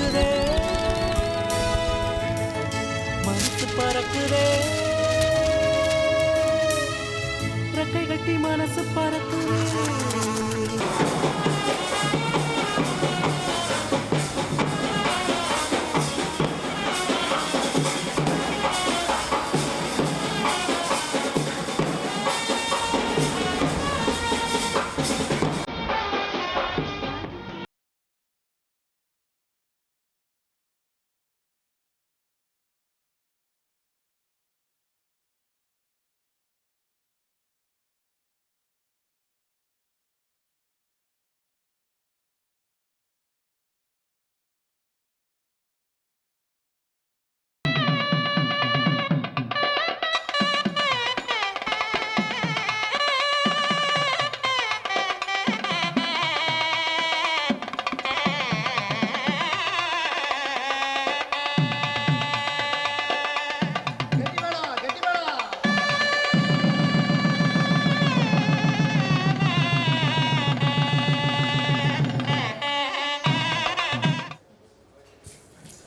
பறக்குதே, மனசு பறக்குதே, ரெக்கை கட்டி மனசு பறக்குதே.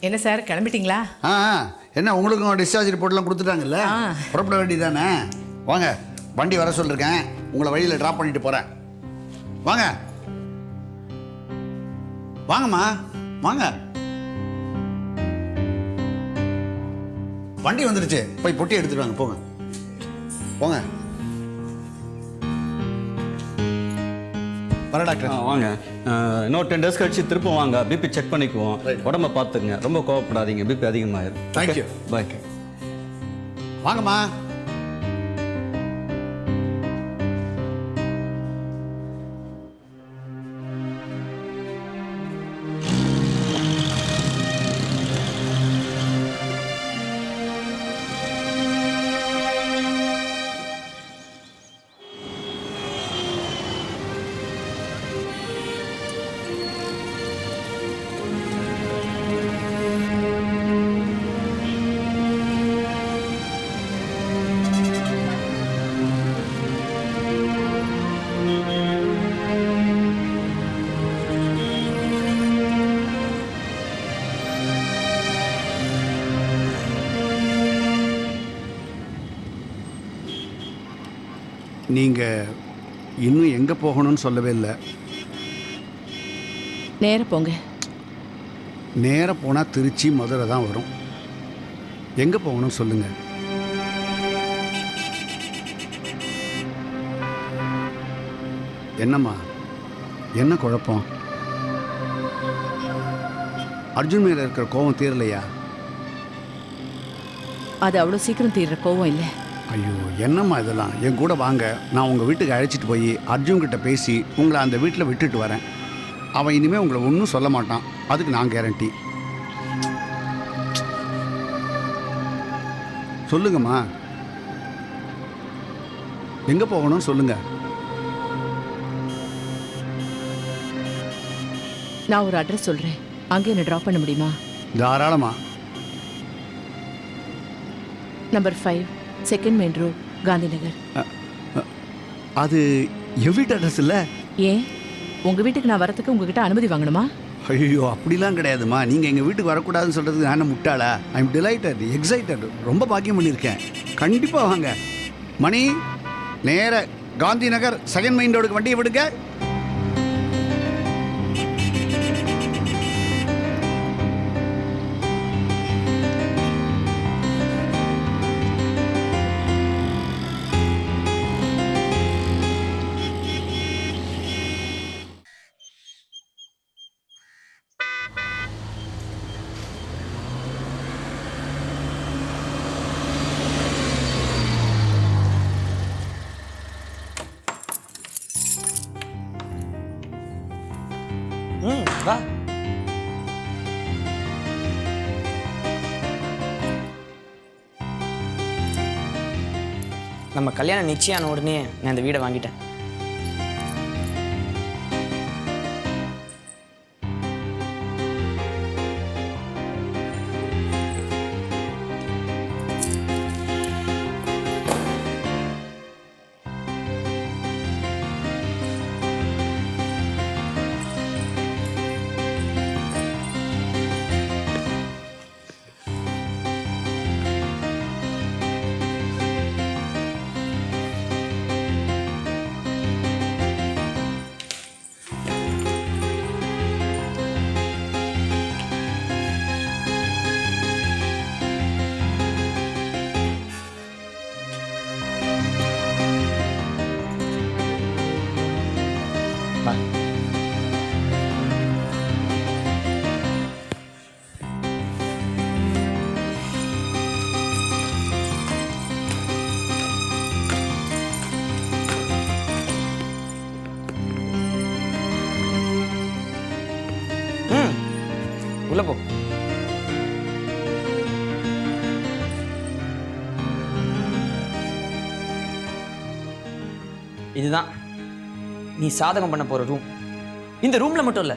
என்ன சார் கிளம்பிட்டீங்களா? என்ன உங்களுக்கும் டிஸ்சார்ஜ் ரிப்போர்ட்லாம் கொடுத்துட்டாங்கல்ல, புறப்பட வேண்டியதானே? வாங்க, வண்டி வர சொல்லியிருக்கேன், உங்களை வழியில் ட்ராப் பண்ணிட்டு போகிறேன். வாங்க வாங்கம்மா வாங்க. வண்டி வந்துடுச்சு, போய் பொட்டி எடுத்துட்டு வாங்க. போங்க போங்க. வர டாக்டர். வாங்க, இன்னொரு 10 days கழிச்சு திரும்ப வாங்க, பிபி செக் பண்ணிக்குவோம். உடம்ப பார்த்துக்குங்க, ரொம்ப கோவப்படாதீங்க, பிபி அதிகமாயிரும். தேங்க்யூ. பாய். வாங்கம்மா. நீங்கள் இன்னும் எங்கே போகணும்னு சொல்லவே இல்லை. நேர போங்க. நேராக போனால் திருச்சி மதுரை தான் வரும். எங்கே போகணும்னு சொல்லுங்கள். என்னம்மா, என்ன குழப்பம்? அர்ஜுன் மேலே இருக்கிற கோவம் தீரலையா? அது அவ்வளோ சீக்கிரம் தீர்ற கோவம் இல்லை. ஐயோ, என்னம்மா இதெல்லாம்? என் கூட வாங்க, நான் உங்கள் வீட்டுக்கு அழைச்சிட்டு போய் அர்ஜுன்கிட்ட பேசி உங்களை அந்த வீட்டில் விட்டுட்டு வரேன். அவன் இனிமேல் உங்களை ஒன்றும் சொல்ல மாட்டான், அதுக்கு நான் கேரண்டி. சொல்லுங்கம்மா, எங்கே போகணும்னு சொல்லுங்கள். நான் ஒரு அட்ரஸ் சொல்கிறேன், அங்கே என்ன ட்ராப் பண்ண முடியுமா? தாராளமா. Number 5 second main road, Gandhi Nagar. அது என் வீட்டு அட்ரஸ் இல்லை. ஏன் உங்கள் வீட்டுக்கு நான் வரத்துக்கு உங்ககிட்ட அனுமதி வாங்கணுமா? ஐயோ, அப்படிலாம் கிடையாதுமா. நீங்கள் எங்கள் வீட்டுக்கு வரக்கூடாதுன்னு சொல்கிறதுக்கு நான் முட்டாளா? ஐ எம் டிலைட்டட், எக்ஸைட்டட், ரொம்ப பாக்கியம் பண்ணியிருக்கேன். கண்டிப்பாக வாங்க. மணி, நேர காந்தி நகர் செகண்ட் மெயின் ரோடுக்கு வண்டியை விடுங்க. வா. நம்ம கல்யாணம் நிச்சயான உடனே நான் இந்த வீடை வாங்கிட்டேன். உள்ள போ. இதுதான் நீ சாதகம் பண்ண போற ரூம். இந்த ரூம்ல மட்டும் இல்ல,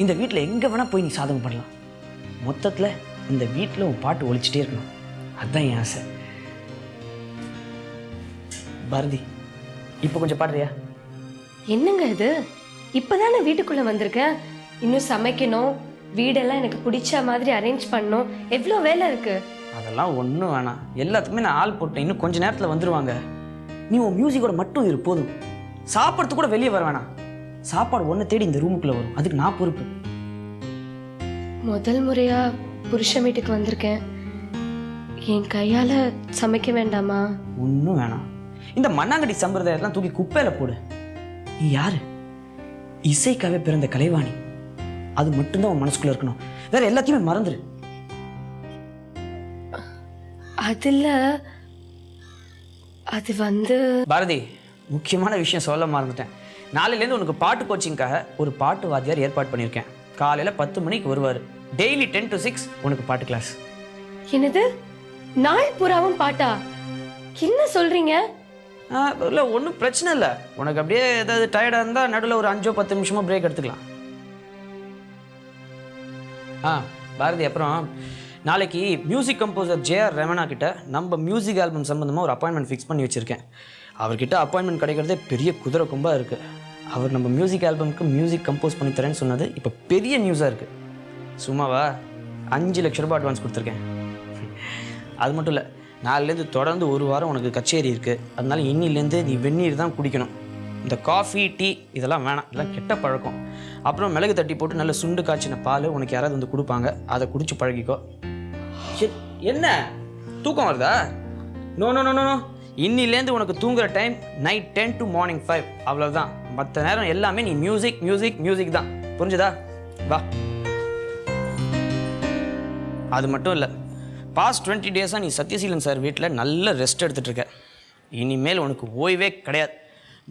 இந்த வீட்டில் எங்க வேணா போய் நீ சாதகம் பண்ணலாம். மொத்தத்துல இந்த வீட்டில் உன் பாட்டு ஒழிச்சிட்டே இருக்கணும். அதுதான் என் ஆசை. பாரதி, இப்போ கொஞ்சம் பாடுறியா? என்னங்க இது? இப்பதானே வீட்டுக்குள்ள வந்திருக்கேன். இன்னும் சமைக்கணும், வீடெல்லாம் எனக்கு பிடிச்ச மாதிரி அரேஞ்ச் பண்ணணும். எவ்வளோ வேலை இருக்கு. அதெல்லாம் ஒன்றும் வேணாம், எல்லாத்துக்குமே நான் ஆள் போட்டேன். இன்னும் கொஞ்ச நேரத்தில் வந்துடுவாங்க. நீ உன் மியூசிக்கோட மட்டும் இரு போதும். சாப்பிட்றது கூட வெளியே வர வேணாம். சாப்பாடு ஒன்று தேடி இந்த ரூமுக்குள்ளே வரும், அதுக்கு நான் பொறுப்பு. முதல் முறையா புருஷன் வீட்டுக்கு வந்திருக்கேன். என் கையால சமைக்க வேண்டாமா? ஒன்றும் வேணாம். இந்த மண்ணாங்கட்டி சம்பிரதாயத்தெல்லாம் தூக்கி குப்பையில் போடு. நீ யாரு? இசைக்காகவே பிறந்த கலைவாணி. அது மட்டும்தான் உன் மனசுக்குள்ள இருக்கணும். வேற எல்லாத்தையுமே மறந்துரு. அதில் அது வந்து பாரதி, முக்கியமான விஷயம் சொல்ல மறந்துட்டேன். நாளையிலேருந்து உனக்கு பாட்டு கோச்சிங்காக ஒரு பாட்டு வாத்தியார் ஏற்பாடு பண்ணியிருக்கேன். காலையில் 10 மணிக்கு வருவார். டெய்லி 10 to 6 உனக்கு பாட்டு கிளாஸ். என்னது? நாள் பூராவும் பாட்டா? என்ன சொல்றீங்க? இல்லை, ஒன்றும் பிரச்சனை இல்லை. உனக்கு அப்படியே ஏதாவது டயர்டாக இருந்தால் நடுவில் ஒரு 5-10 நிமிஷமாக பிரேக் எடுத்துக்கலாம். பாரதி, அப்புறம் நாளைக்கு மியூசிக் கம்போசர் ஜே.ஆர். ரமணா கிட்ட நம்ம மியூசிக் ஆல்பம் சம்மந்தமாக ஒரு அப்பாயின்மெண்ட் ஃபிக்ஸ் பண்ணி வச்சுருக்கேன். அவர்கிட்ட அப்பாயின்மெண்ட் கிடைக்கிறதே பெரிய குதிரை கொம்பாக இருக்குது. அவர் நம்ம மியூசிக் ஆல்பமுக்கு மியூசிக் கம்போஸ் பண்ணி தரேன்னு சொன்னது இப்போ பெரிய நியூஸாக இருக்குது. சும்மாவா 5 லட்ச ரூபாய் அட்வான்ஸ் கொடுத்துருக்கேன். அது மட்டும் இல்லை, நாளிலேருந்து தொடர்ந்து 1 வாரம் உனக்கு கச்சேரி இருக்குது. அதனால இன்னிலேருந்து நீ வெந்நீர் தான் குடிக்கணும். இந்த காஃபி, டீ இதெல்லாம் வேணாம், இதெல்லாம் கெட்ட பழக்கம். அப்புறம் மிளகு தட்டி போட்டு நல்ல சுண்டு காய்ச்சின பால் உனக்கு யாராவது வந்து கொடுப்பாங்க, அதை குடிச்சு பழகிக்கோ. என்ன தூக்கம் வருதா? நோ நோ நோ நோ, இன்னிலேருந்து உனக்கு தூங்குற டைம் நைட் 10 to morning 5, அவ்வளோதான். மற்ற நேரம் எல்லாமே நீ மியூசிக் மியூசிக் மியூசிக் தான். புரிஞ்சுதா? வா. அது மட்டும் இல்லை, பாஸ்ட் 20 டேஸாக நீ சத்யசீலன் சார் வீட்டில் நல்ல ரெஸ்ட் எடுத்துகிட்டு இருக்க. இனிமேல் உனக்கு ஓய்வே கிடையாது.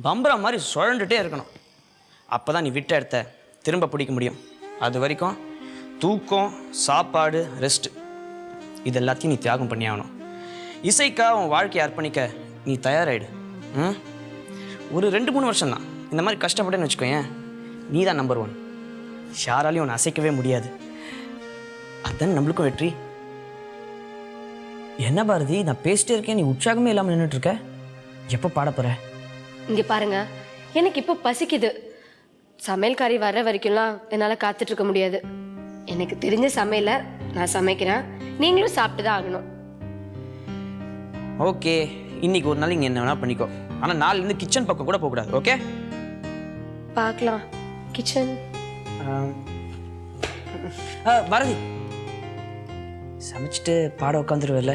பம்பரா மாதிரி சுழண்டுட்டே இருக்கணும். அப்போ தான் நீ விட்ட இடத்த திரும்ப பிடிக்க முடியும். அது வரைக்கும் தூக்கம், சாப்பாடு, ரெஸ்ட்டு இது எல்லாத்தையும் நீ தியாகம் பண்ணி ஆகணும். இசைக்காக உன் வாழ்க்கையை அர்ப்பணிக்க நீ தயாராகிடு. ஒரு 2-3 வருஷம் தான் இந்த மாதிரி கஷ்டப்பட்டேன்னு வச்சுக்கோயேன், நீ தான் நம்பர் 1. யாராலையும் உன்னை அசைக்கவே முடியாது. அதுதான் நம்மளுக்கும் வெற்றி. என்ன பாரதி, நான் பேசிட்டே இருக்கேன், நீ உற்சாகமே இல்லாமல் நின்றுட்டு இருக்க. எப்போ பாட போகிற? இங்கே பாருங்க, எனக்கு இப்போ பசிக்குது. சமையல்காரி வர்ற வரைக்கும்லாம் என்னால் காத்துட்டு இருக்க முடியாது. எனக்கு தெரிஞ்ச சமையலை நான் சமைக்கிறேன், நீங்களும் சாப்பிட்டு தான் ஆகணும். ஓகே, இன்னைக்கு ஒரு நாள் இங்கே என்ன வேணால் பண்ணிக்கோ. ஆனால் நாளிலேருந்து கிச்சன் பக்கம் கூட போகக்கூடாது. ஓகே, பார்க்கலாம். கிச்சன் பாரதி, சமைச்சிட்டு பாட உட்காந்துருவேல.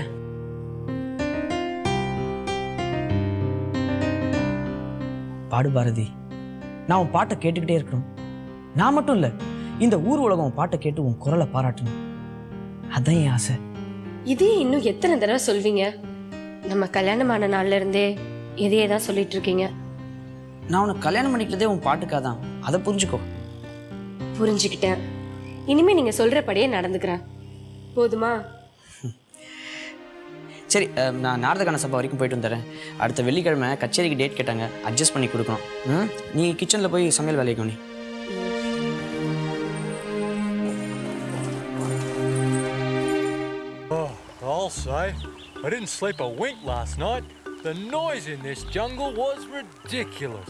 பாடு பாரதி, நான் உன் பாட்டை கேட்டுக்கிட்டே இருக்கணும். நான் மட்டும் இல்லை, இந்த ஊர் உலகம் உன் பாட்டை கேட்டு உன் குரலை பாராட்டணும். அதான் என் ஆசை. இதே இன்னும் எத்தனை தடவை சொல்வீங்க? நம்ம கல்யாணமான நாள்ல இருந்தே இதையே தான் சொல்லிட்டு இருக்கீங்க. நான் உனக்கு கல்யாணம் பண்ணிக்கிறதே உன் பாட்டுக்காக தான். அதை புரிஞ்சுக்கோ. புரிஞ்சுக்கிட்டேன். இனிமே நீங்க சொல்றபடியே நடந்துக்கிறேன். போதுமா? சரி, நான் நாரதகான சபா வரைக்கும் போயிட்டு வந்துடுறேன். அடுத்த வெள்ளிக்கிழமை கச்சேரிக்கு டேட் கேட்டாங்க, அட்ஜஸ்ட் பண்ணி கொடுக்கணும். நீ கிச்சனில் போய் சமையல் வேலைக்கு நீ. I'll say, I didn't sleep a wink last night. The noise in this jungle was ridiculous.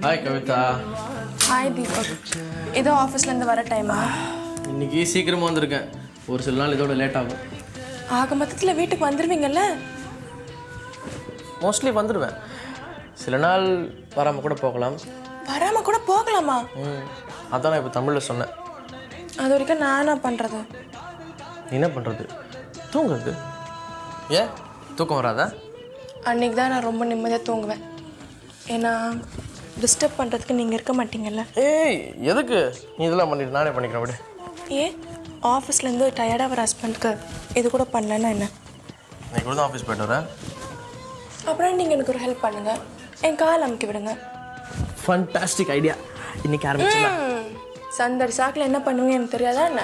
Hi Kavitha. Hi Deepak. ஏதோ ஆஃபீஸ்லேருந்து வர டைமா? இன்னைக்கு சீக்கிரமாக வந்திருக்கேன். ஒரு சில நாள் இதோட லேட் ஆகும். ஆக மொத்தத்தில் வீட்டுக்கு வந்துடுவீங்கல்ல? மோஸ்ட்லி வந்துடுவேன். சில நாள் வராமல் கூட போகலாம். வராமல் கூட போகலாமா? அதான் நான் இப்போ தமிழில் சொன்னேன். அது வரைக்கும் நான் என்ன பண்ணுறது? என்ன பண்ணுறது? தூங்குறது. ஏன் தூக்கம் வராதா? அன்றைக்கி தான் நான் ரொம்ப நிம்மதியாக தூங்குவேன். ஏன்னா டிஸ்டர்ப் பண்ணுறதுக்கு நீங்கள் இருக்க மாட்டீங்கல்ல. ஏய், எதுக்கு நீ இதெல்லாம் பண்ணிட்டு நானே பண்ணிக்கிறேன். அப்படி ஏன் ஆஃபீஸ்லேருந்து டயர்டாக வர ஹஸ்பண்டுக்கு இது கூட பண்ணலன்னா என்ன? இன்னைக்கு கூட தான் ஆஃபீஸ் போய்ட்டு வரேன். அப்புறம் நீங்கள் எனக்கு ஒரு ஹெல்ப் பண்ணுங்கள். என் கால் அமுக்கி விடுங்க. Fantastic idea. இன்னைக்கு ஆரம்பிச்சிடலாம். சந்தர் சாக்கில் என்ன பண்ணுவீங்க எனக்கு தெரியாதா என்ன?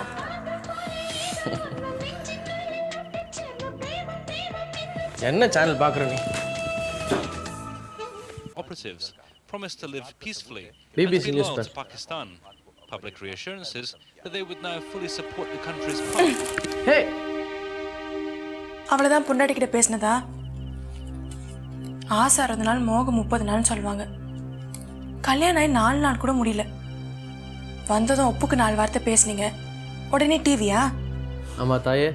என்ன சேனல் பார்க்குற நீ? Operatives promised to live peacefully BBC and be News loyal Press. to Pakistan. Public reassurances that they would now fully support the country's path. ஹே, அவ்வளோதான் பொண்டாட்டிக்கிட்ட பேசினதா? ஆசை 60 நாள் மோகம் 30 நாள்னு சொல்லுவாங்க. கல்யாணம் ஆகி 4 நாள் கூட முடியல. வந்ததும் ஒப்புக்கு 4 வார்த்தை பேசுனீங்க, உடனே டிவியா? ஆமாம் தாயே,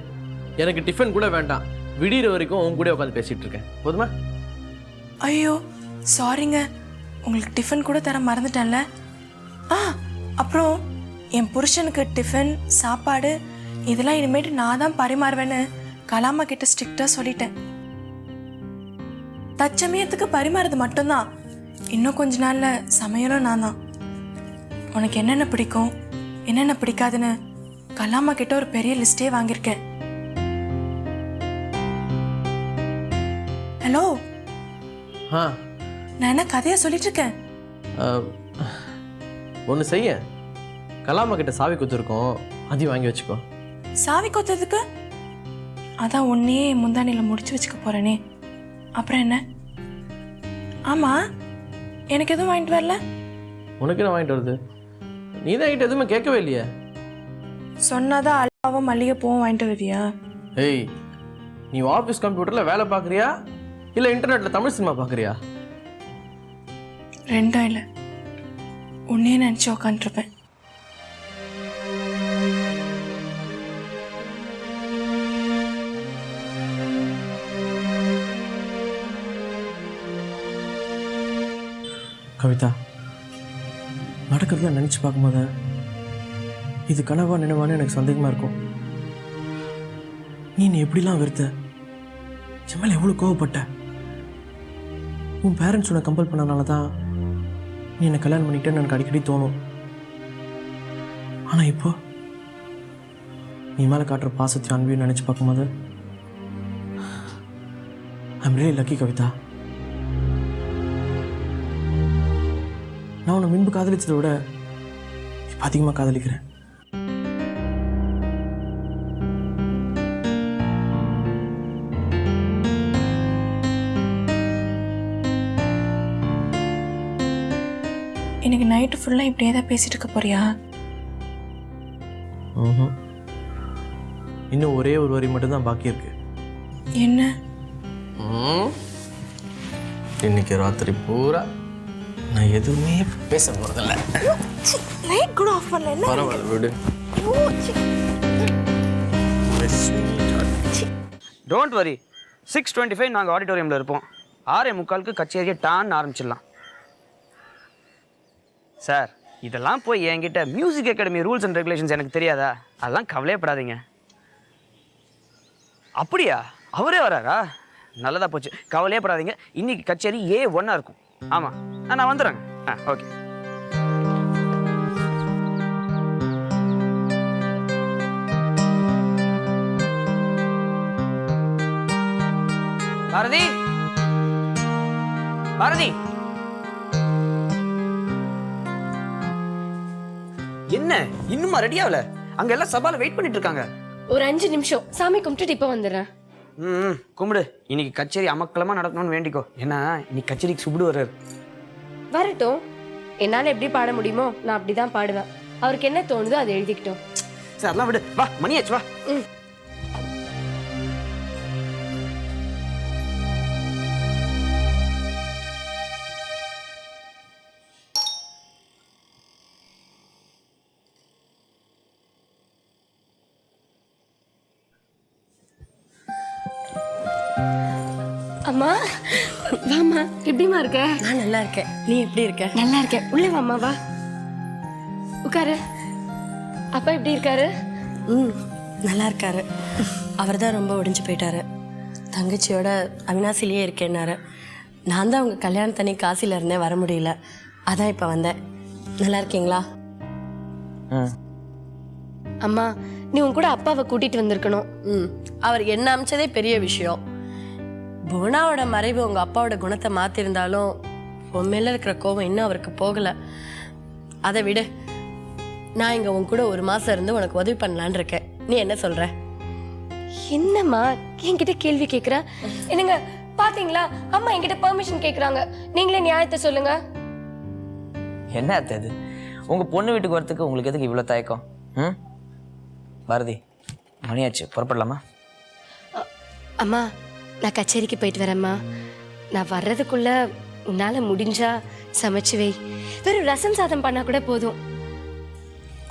எனக்கு டிஃபன் கூட வேண்டாம். விடிகிற வரைக்கும் உன் கூட உட்காந்து பேசிகிட்டு இருக்கேன். போதுமா? ஐயோ சாரிங்க, உங்களுக்கு டிஃபன் கூட தர மறந்துட்டேன்ல. அப்புறம் என் புருஷனுக்கு டிஃபன் சாப்பாடு இதெல்லாம் இனிமேட்டு நான் தான் பரிமாறுவேன்னு கலாமா கிட்ட ஸ்ட்ரிக்டாக சொல்லிட்டேன். தச்சமயத்துக்கு பரிமாறது மட்டும்தான், இன்னும் கொஞ்ச நாளில் சமையலும் நான் தான். உனக்கு என்னென்ன பிடிக்கும் என்னென்ன பிடிக்காதுன்னு கலாமா கிட்ட ஒரு பெரிய லிஸ்டே வாங்கியிருக்கேன். ஹலோ, நான் என்ன கதையா சொல்லிட்டு இருக்கேன்? ஒன்று செய்ய, கலாமா கிட்ட சாவி குத்துருக்கோம், அதையும் வாங்கி வச்சுக்கோ. சாவி கொத்ததுக்கு? அதான் ஒன்னே முந்தானியில் முடிச்சு வச்சுக்க போறேனே, அப்புறம் என்ன? ஆமா, எனக்கு எதுவும் வாங்கிட்டு வரல. உனக்கு என்ன வாங்கிட்டு வருது? நீ தான் என்கிட்ட எதுவுமே கேட்கவே இல்லையே. சொன்னாதான் அல்வாவும் மல்லிகைப்பூவும் வாங்கிட்டு வருவியா? ஏய், நீ ஆஃபீஸ் கம்ப்யூட்டரில் வேலை பார்க்குறியா இல்லை இன்டர்நெட்டில் தமிழ் சினிமா பார்க்குறியா? ரெண்டும் இல்லை, உன்னே நினச்சி உக்காந்துருப்பேன். கவிதா, நடக்கிறதுலாம் நினச்சி பார்க்கும்போது இது கனவா நினைவான்னு எனக்கு சந்தேகமாக இருக்கும். நீ எப்படிலாம் வெறுத்த, என் மேலே எவ்வளோ கோவப்பட்ட. உன் பேரண்ட்ஸ் உன்னை கம்பல் பண்ணனால தான் நீ என்னை கல்யாணம் பண்ணிக்கிட்டேன்னு எனக்கு அடிக்கடி தோணும். ஆனால் இப்போ நீ மேலே காட்டுற பாசத்தையும் அன்பையும் நினச்சி பார்க்கும்போது ஐம் ரியலி லக்கி கவிதா. நான் உன்னை முன்பு காதலிச்சதை விட இப்போ அதிகமாக காதலிக்கிறேன். இன்னைக்கு நைட்டு ஃபுல்லாக இப்படியே தான் பேசிட்டு இருக்க போறியா? இன்னும் ஒரே ஒரு வரி மட்டும்தான் பாக்கி இருக்கு. என்ன? இன்னைக்கு ராத்திரி பூரா நான் எதுவுமே பேச போறதில்ல. லைட் கூட ஆஃப் பண்ணல. என்ன? பரவாயில்ல விடு. டோன்ட் வரி, 6:25 நாங்கள் ஆடிட்டோரியமில் இருப்போம். 6:45 கச்சேரியை டான்னு ஆரம்பிச்சிடலாம். சார், இதெல்லாம் போய் என்கிட்ட music academy rules and regulations எனக்கு தெரியாதா? அதெல்லாம் கவலையப்படாதீங்க. அப்படியா? அவரே வராரா? நல்லதாக போச்சு, கவலையப்படாதீங்க. இன்னைக்கு கச்சேரி A1 இருக்கும். ஆமாம், நான் வந்துடுறேங்க. ஓகே. பாரதி, பாரதி, என்ன இன்னுமா ரெடி ஆகல? அங்க எல்லாம் சபால வெயிட் பண்ணிட்டு இருக்காங்க. ஒரு 5 நிமிஷம் சாமி கும்பிட்டுட்டு இப்போ வந்துடுறேன். கும்பிடு. இன்னைக்கு கச்சேரி அமக்கலமா நடக்கணும்னு வேண்டிக்கோ. ஏன்னா இன்னைக்கு கச்சேரிக்கு சுப்பிடு வர்றாரு. வரட்டும், என்னால் எப்படி பாட முடியுமோ நான் அப்படி தான் பாடுவேன். அவருக்கு என்ன தோணுதோ அதை எழுதிக்கிட்டோம். சார் அதெல்லாம் விடு, வா மணியாச்சு, வா. அம்மா, வாம்மா. எப்படிமா இருக்க? நான் நல்லா இருக்கேன். நீ எப்படி இருக்க? நல்லா இருக்கேன். உள்ள வாம்மா, வா உட்காரு. அப்பா எப்படி இருக்காரு? நல்லா இருக்காரு. அவர் தான் ரொம்ப ஒடிஞ்சு போயிட்டாரு. தங்கச்சியோட அவினாசிலேயே இருக்கேன்னாரு. நான் தான் அவங்க கல்யாணத்தனி காசியில் இருந்தேன், வர முடியல. அதான் இப்போ வந்தேன். நல்லா இருக்கீங்களா? அம்மா, நீ உன் கூட அப்பாவை கூட்டிட்டு வந்திருக்கணும். அவர் என்ன அமைச்சதே பெரிய விஷயம். புவனாவோட மறைவு உங்கள் அப்பாவோட குணத்தை மாற்றிருந்தாலும் உன் மேலே இருக்கிற கோவம் இன்னும் அவருக்கு போகலை. அதை விடு, நான் இங்கே உன் கூட 1 மாதம் இருந்து உனக்கு உதவி பண்ணலான்னு இருக்கேன். நீ என்ன சொல்கிற? என்னம்மா என்கிட்ட கேள்வி கேட்குற? என்னங்க பாத்தீங்களா, அம்மா என்கிட்ட பெர்மிஷன் கேட்குறாங்க. நீங்களே நியாயத்தை சொல்லுங்க. என்ன அத்தை இது? உங்கள் பொண்ணு வீட்டுக்கு வரத்துக்கு உங்களுக்கு எதுக்கு இவ்வளோ தயக்கம்? ம் பாரதி, மணியாச்சு, புறப்படலாமா? அம்மா நான் கச்சேரிக்கு போயிட்டு வரேம்மா. நான் வர்றதுக்குள்ள உன்னால முடிஞ்சா சமைச்சு வை. வெறும் ரசம் சாதம் பண்ணா கூட போதும்.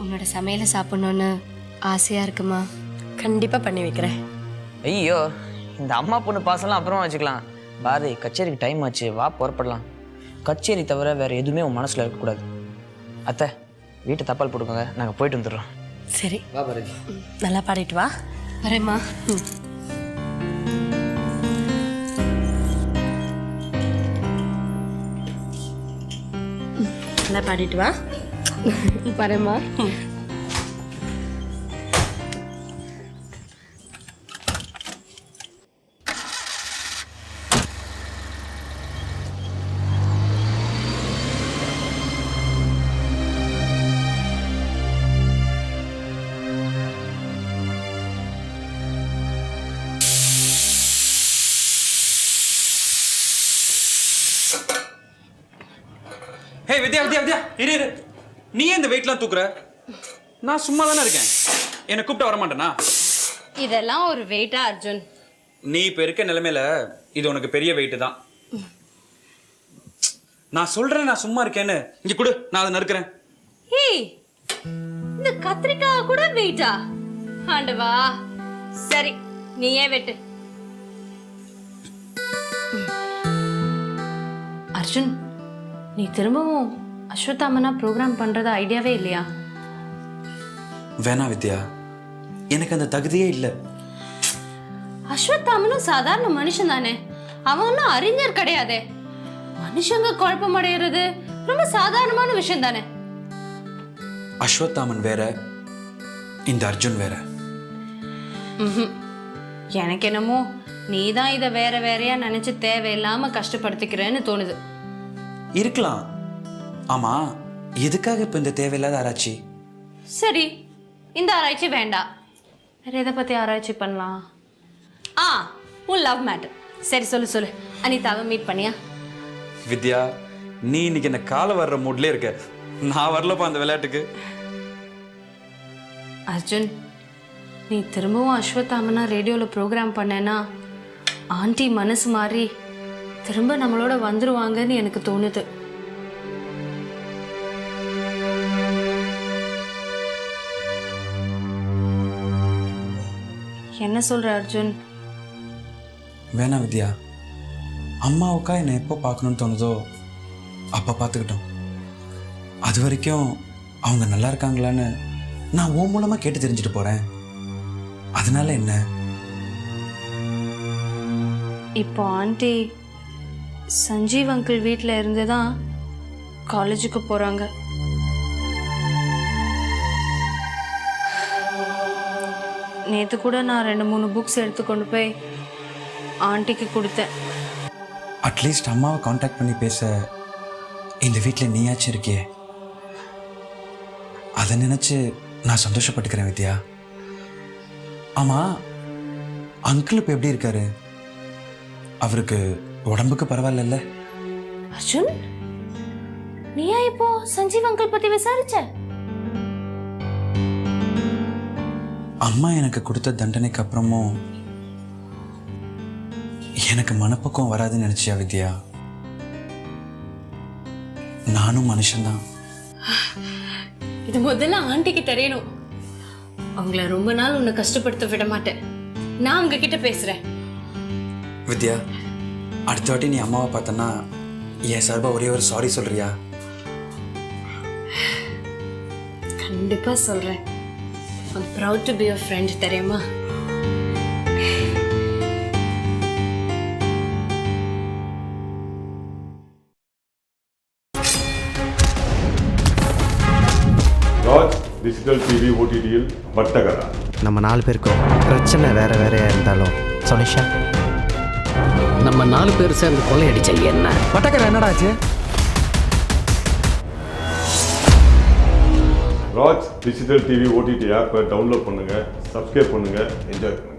உன்னோட சமையலை சாப்பிடணும்னு ஆசையா இருக்குமா? கண்டிப்பாக பண்ணி வைக்கிறேன். ஐயோ, இந்த அம்மா பொண்ணு பாசம்லாம் அப்புறமா வச்சுக்கலாம். பாரதி, கச்சேரிக்கு டைம் ஆச்சு, வா புறப்படலாம். கச்சேரி தவிர வேறு எதுவுமே உன் மனசில் இருக்கக்கூடாது. அத்தை, வீட்டு தப்பால் போட்டுக்கோங்க, நாங்கள் போயிட்டு வந்துடுறோம். சரி, வா பாரதி. நல்லா பாடிட்டு வா. வரேம்மா. நல்லா பாடிட்டு வா. வரேம்மா. ஹே வித்யா வித்யா வித்யா, இரு. நீ ஏன் இந்த வெயிட்லாம் தூக்குற? நான் சும்மா தானே இருக்கேன். என்னை கூப்பிட்டு வர மாட்டேனா? இதெல்லாம் ஒரு வெயிட்டா அர்ஜுன்? நீ இப்போ இருக்க நிலைமையில இது உனக்கு பெரிய வெயிட்டு தான். நான் சொல்றேன், நான் சும்மா இருக்கேன்னு. இங்க கொடு, நான் அதை நறுக்கிறேன். ஏய், இந்த கத்திரிக்காய் கூட வெயிட்டா? ஆண்டவா, சரி நீ ஏன் வெட்டு. அர்ஜுன், நீ திரும்பவும் அஸ்வத்தாமனா ப்ரோக்ராம் பண்ணுறது ஐடியாவே இல்லையா? வேணா வித்யா, எனக்கு அந்த தகுதியே இல்லை. அஸ்வத்தாமனும் சாதாரண மனுஷன் தானே, அவன் ஒன்றும் அறிஞர் கிடையாதே. மனுஷங்க குழப்பம் அடைகிறது ரொம்ப சாதாரணமான விஷயம் தானே. அஸ்வத்தாமன் வேற, இந்த அர்ஜுன் வேற. எனக்கு என்னமோ நீ தான் இதை வேற வேறையா நினைச்சு தேவையில்லாம கஷ்டப்படுத்திக்கிறேன்னு தோணுது. இருக்கலாம். ஆமா, எதுக்காக இப்ப இந்த தேவையில்லாத ஆராய்ச்சி? சரி, இந்த ஆராய்ச்சி வேண்டாம், வேற எதை பத்தி ஆராய்ச்சி பண்ணலாம்? உன் லவ் மேட்டர். சரி சொல்லு. அனிதாவை மீட் பண்ணியா? வித்யா, நீ இன்னைக்கு என்ன கால வர்ற மூட்ல இருக்க. நான் வரலப்பா அந்த விளையாட்டுக்கு. அர்ஜுன், நீ திரும்பவும் அஸ்வத்தாமனா ரேடியோவில் ப்ரோக்ராம் பண்ணேன்னா ஆண்டி மனசு மாறி திரும்ப நம்மளோட வந்துருவாங்கன்னு எனக்கு தோணுது. என்ன சொல்ற அர்ஜுன்? வேணா வித்யா, அம்மாவுக்கா என்னை எப்போ பார்க்கணும்னு தோணுதோ அப்போ பார்த்துக்கிட்டோம். அது வரைக்கும் அவங்க நல்லா இருக்காங்களான்னு நான் உன் மூலமாக கேட்டு தெரிஞ்சுட்டு போகிறேன். அதனால என்ன? இப்போ ஆண்டி சஞ்சீவ் அங்கிள் வீட்டில் இருந்து தான் காலேஜுக்கு போகிறாங்க. நேற்று கூட நான் 2-3 புக்ஸ் எடுத்து கொண்டு போய் ஆண்டிக்கு கொடுத்தேன். அட்லீஸ்ட் அம்மாவை காண்டாக்ட் பண்ணி பேச இந்த வீட்டில் நீயாச்சும் இருக்கியே, அதை நினச்சி நான் சந்தோஷப்பட்டுக்கிறேன் வித்யா. ஆமாம், அங்கிள் இப்போ எப்படி இருக்காரு? அவருக்கு உடம்புக்கு பரவாயில்ல? அர்ஜுன், நீயா இப்போ சஞ்சீவ் அங்கிள் பற்றி விசாரிச்ச? அம்மா எனக்கு கொடுத்த தண்டனைக்கு அப்புறமும் எனக்கு மனப்பக்கம் வராதுன்னு நினைச்சியா வித்யா? நானும் மனுஷன்தான். இது முதல்ல ஆண்டிக்கு தெரியணும். அவங்கள ரொம்ப நாள் உன்னை கஷ்டப்படுத்த விட மாட்டேன். நான் அவங்க கிட்ட பேசுறேன். வித்யா, அடுத்த வாட்டி நீ அம்மாவை பார்த்தனா என் சார்பா ஒரே ஒரு சாரி சொல்றியா? கண்டிப்பா சொல்றேன். I'm proud to be your friend, தெரியுமா? ராஜ் டிஜிட்டல் டிவி ஓடிடியில் வட்டகரா. நம்ம 4 பேருக்கும் பிரச்சனை வேற வேறையா இருந்தாலும் சொனிஷா, நம்ம 4 பேர் சேர்ந்து கொள்ளையடிச்ச என்ன? வட்டக்கரை என்னடாச்சு? ராஜ் டிஜிட்டல் டிவி ஓடிடி ஆப்பை டவுன்லோட் பண்ணுங்கள், சப்ஸ்கிரைப் பண்ணுங்கள், என்ஜாய் பண்ணுங்கள்.